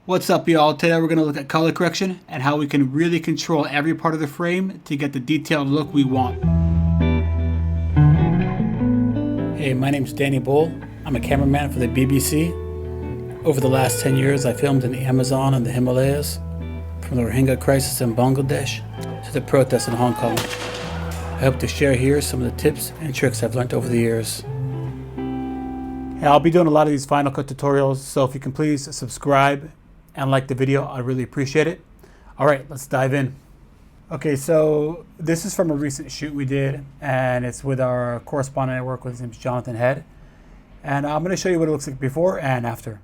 What's up, y'all? Today we're going to look at color correction and how we can really control every part of the frame to get the detailed look we want. Hey, my name's Danny Bull. I'm a cameraman for the BBC. Over the last 10 years, I filmed in the Amazon and the Himalayas, from the Rohingya crisis in Bangladesh to the protests in Hong Kong. I hope to share here some of the tips and tricks I've learned over the years. Hey, I'll be doing a lot of these Final Cut tutorials, so if you can please subscribe and like the video, I really appreciate it. All right, let's dive in. Okay, so this is from a recent shoot we did, and it's with our correspondent I work with. His name's Jonathan Head. And I'm going to show you what it looks like before and after.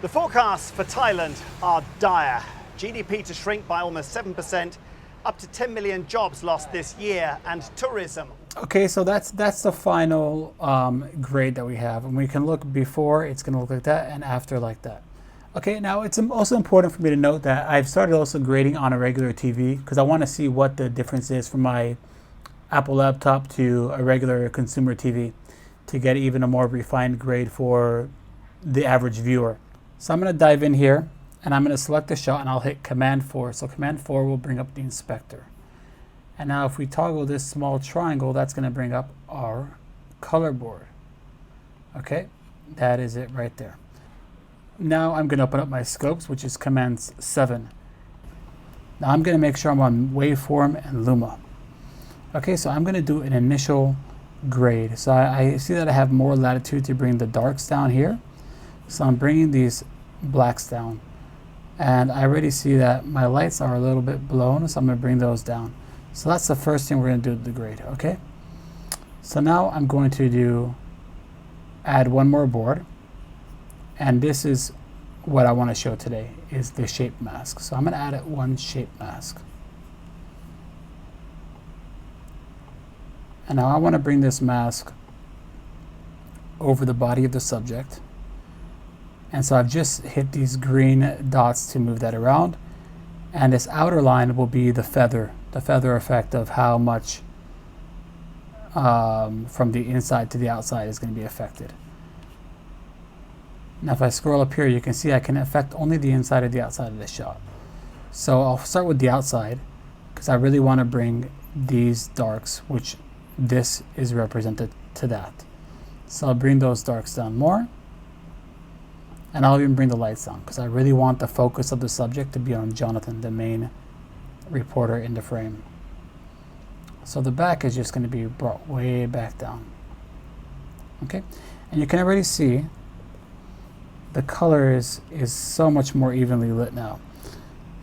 The forecasts for Thailand are dire. GDP to shrink by almost 7%, up to 10 million jobs lost this year, and tourism. Okay, so that's the final grade that we have. And we can look before, it's going to look like that, and after like that. Okay, now it's also important for me to note that I've started also grading on a regular TV because I want to see what the difference is from my Apple laptop to a regular consumer TV to get even a more refined grade for the average viewer. So I'm going to dive in here and I'm going to select a shot and I'll hit Command 4. So Command 4 will bring up the inspector. And now if we toggle this small triangle, that's going to bring up our color board. Okay, that is it right there. Now I'm going to open up my scopes, which is Command 7. Now I'm going to make sure I'm on waveform and luma. Okay, so I'm going to do an initial grade. So I see that I have more latitude to bring the darks down here. So I'm bringing these blacks down. And I already see that my lights are a little bit blown, so I'm going to bring those down. So that's the first thing we're going to do with the grade, okay? So now I'm going to add one more board. And this is what I want to show today, is the shape mask. So I'm going to add one shape mask. And now I want to bring this mask over the body of the subject. And so I've just hit these green dots to move that around. And this outer line will be the feather effect of how much from the inside to the outside is going to be affected. Now if I scroll up here, you can see I can affect only the inside or the outside of the shot. So I'll start with the outside because I really want to bring these darks, which this is represented to that. So I'll bring those darks down more. And I'll even bring the lights down because I really want the focus of the subject to be on Jonathan, the main reporter in the frame. So the back is just going to be brought way back down. Okay, and you can already see the color is so much more evenly lit now.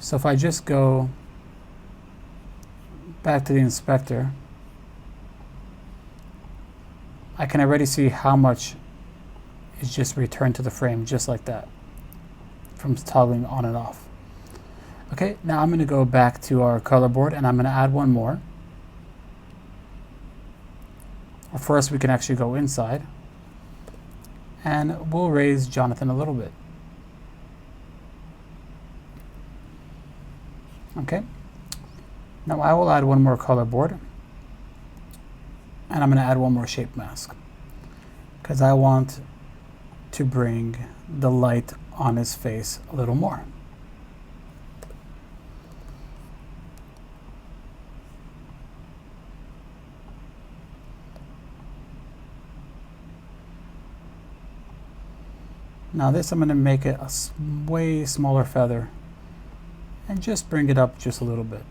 So if I just go back to the inspector, I can already see how much is just returned to the frame just like that from toggling on and off. Okay, now I'm going to go back to our color board and I'm going to add one more. First we can actually go inside. And we'll raise Jonathan a little bit. Okay. Now I will add one more color board. And I'm going to add one more shape mask. Because I want to bring the light on his face a little more. Now this I'm going to make it a way smaller feather and just bring it up just a little bit.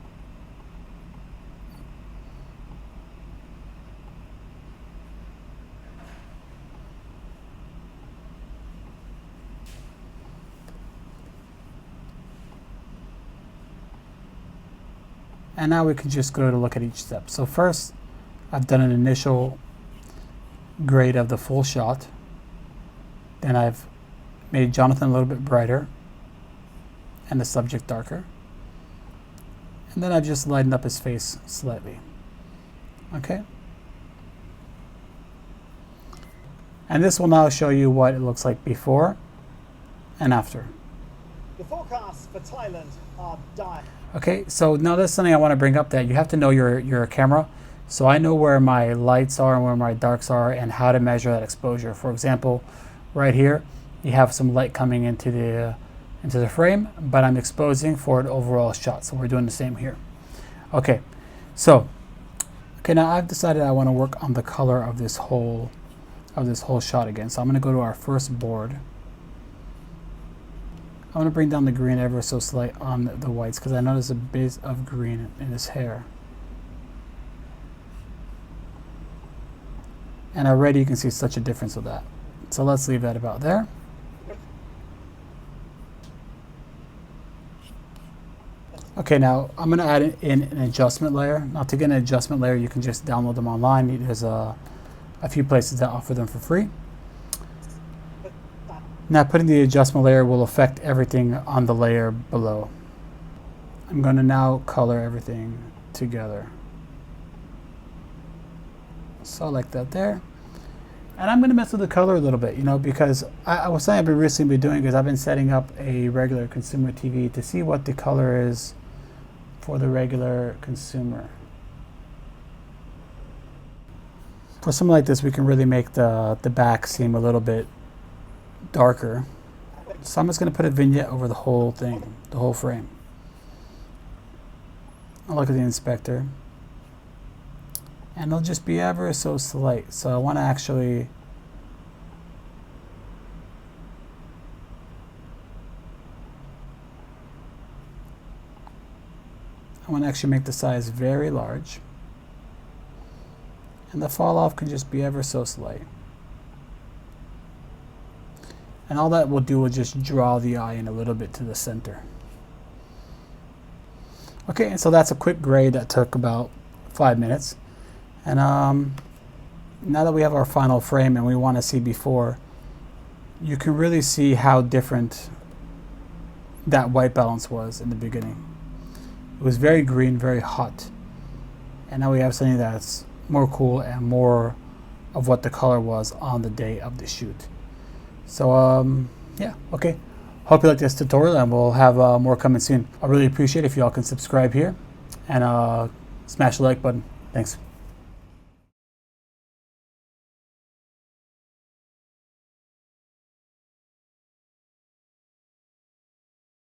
And now we can just go to look at each step. So first I've done an initial grade of the full shot. Then I've made Jonathan a little bit brighter and the subject darker. And then I've just lightened up his face slightly. Okay. And this will now show you what it looks like before and after. The forecasts for Thailand are dire. Okay, so now there's something I want to bring up, that you have to know your camera. So I know where my lights are and where my darks are and how to measure that exposure. For example, right here, you have some light coming into the frame, but I'm exposing for an overall shot. So we're doing the same here. Okay, so now I've decided I want to work on the color of this whole shot again. So I'm going to go to our first board. I'm going to bring down the green ever so slight on the whites because I notice a bit of green in his hair. And already you can see such a difference with that. So let's leave that about there. Okay, now I'm going to add in an adjustment layer. Now to get an adjustment layer, you can just download them online. There's a few places that offer them for free. Now putting the adjustment layer will affect everything on the layer below. I'm going to now color everything together. So like that there. And I'm going to mess with the color a little bit, you know, because I was saying I've been recently doing is I've been setting up a regular consumer TV to see what the color is for the regular consumer. For something like this, we can really make the back seem a little bit darker. So I'm just going to put a vignette over the whole thing, the whole frame. I'll look at the inspector. And it'll just be ever so slight. So I want to actually make the size very large. And the fall off can just be ever so slight. And all that will do will just draw the eye in a little bit to the center. Okay, and so that's a quick grade that took about 5 minutes. And now that we have our final frame and we want to see before, you can really see how different that white balance was in the beginning. It was very green, very hot. And now we have something that's more cool and more of what the color was on the day of the shoot. So yeah, okay. Hope you like this tutorial, and we'll have more coming soon. I really appreciate it if y'all can subscribe here and smash the like button. Thanks.